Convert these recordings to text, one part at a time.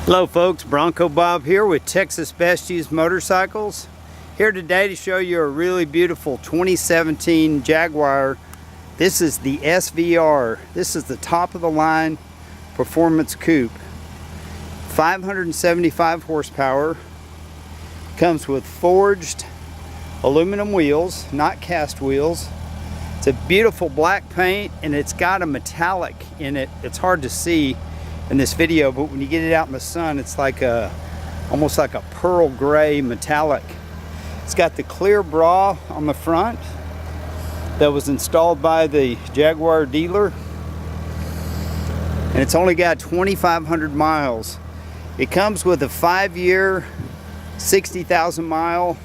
Hello folks, Bronco Bob here with Texas Best Used Motorcycles. Here today to show you a really beautiful 2017 Jaguar. This is the SVR. This is the top of the line performance coupe. 575 horsepower. Comes with forged aluminum wheels, not cast wheels. It's a beautiful black paint and it's got a metallic in it. It's hard to see in this video, but when you get it out in the sun, it's like almost like a pearl gray metallic. It's got the clear bra on the front that was installed by the Jaguar dealer, and it's only got 2,500 miles. It comes with a 5-year 60,000 mile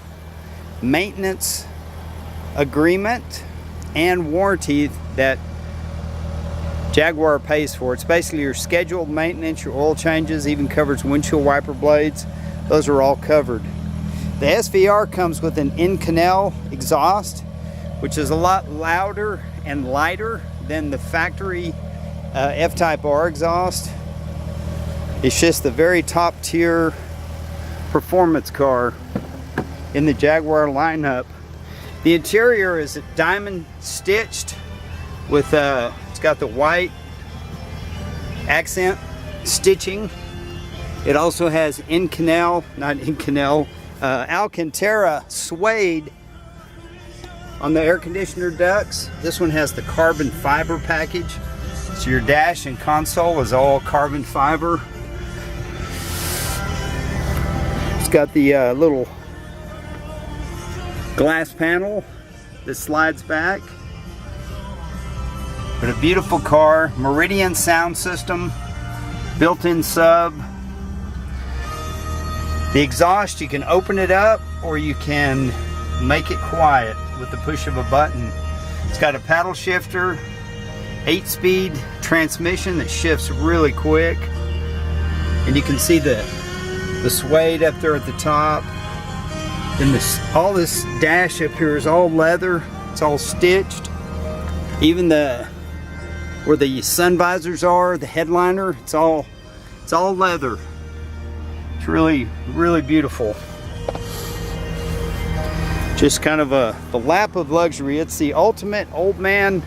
maintenance agreement and warranty that Jaguar pays for. It's basically your scheduled maintenance, your oil changes, even covers windshield wiper blades. Those are all covered. The SVR comes with an in-canal exhaust, which is a lot louder and lighter than the factory F-Type R exhaust. It's just the very top tier performance car in the Jaguar lineup. The interior is diamond stitched with it's got the white accent stitching. It also has Alcantara suede on the air conditioner ducts. This one has the carbon fiber package, so your dash and console is all carbon fiber. It's got the little glass panel that slides back. But a beautiful car, Meridian sound system, built-in sub. The exhaust, you can open it up or you can make it quiet with the push of a button. It's got a paddle shifter, 8-speed transmission that shifts really quick. And you can see the suede up there at the top. And all this dash up here is all leather. It's all stitched. Even where the sun visors are, the headliner, it's all leather. It's really, really beautiful. Just kind of the lap of luxury. It's the ultimate old man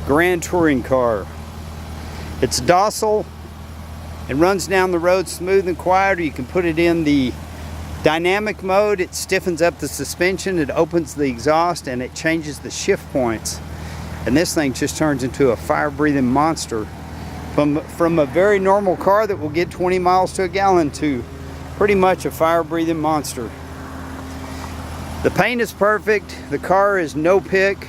grand touring car. It's docile and runs down the road smooth and quiet, or you can put it in the dynamic mode. It stiffens up the suspension, it opens the exhaust, and it changes the shift points. And this thing just turns into a fire-breathing monster. From a very normal car that will get 20 miles to a gallon to pretty much a fire-breathing monster. The paint is perfect. The car is no pick.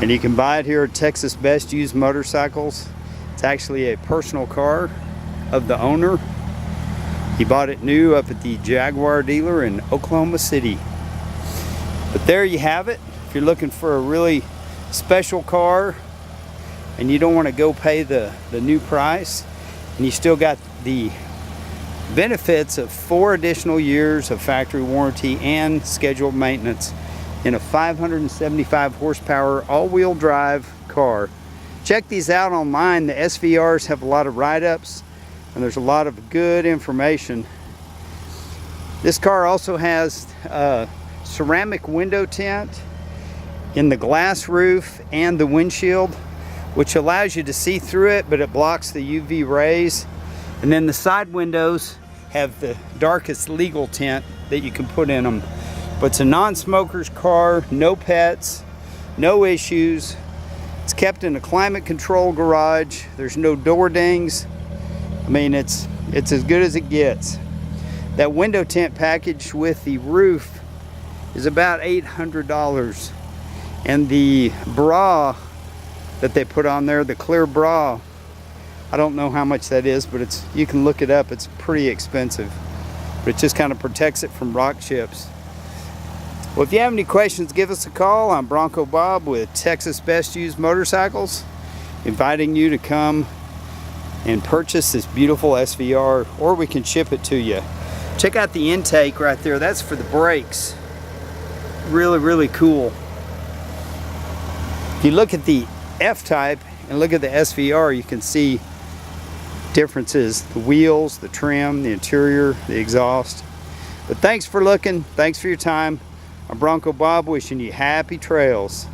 And you can buy it here at Texas Best Used Motorcycles. It's actually a personal car of the owner. He bought it new up at the Jaguar dealer in Oklahoma City. But there you have it. If you're looking for a really special car and you don't want to go pay the new price, and you still got the benefits of 4 additional years of factory warranty and scheduled maintenance in a 575 horsepower all-wheel drive car. Check these out online. The SVRs have a lot of write-ups, and there's a lot of good information. This car also has ceramic window tint in the glass roof and the windshield, which allows you to see through it, but it blocks the UV rays. And then the side windows have the darkest legal tint that you can put in them. But it's a non-smoker's car, no pets, no issues. It's kept in a climate control garage. There's no door dings. I mean, it's as good as it gets. That window tint package with the roof is about $800. And the bra that they put on there, the clear bra, I don't know how much that is, but you can look it up. It's pretty expensive. But it just kind of protects it from rock chips. Well, if you have any questions, give us a call. I'm Bronco Bob with Texas Best Used Motorcycles, inviting you to come and purchase this beautiful SVR, or we can ship it to you. Check out the intake right there. That's for the brakes. Really, really cool. If you look at the F-Type and look at the SVR, you can see differences, the wheels, the trim, the interior, the exhaust. But thanks for looking, thanks for your time. I'm Bronco Bob, wishing you happy trails.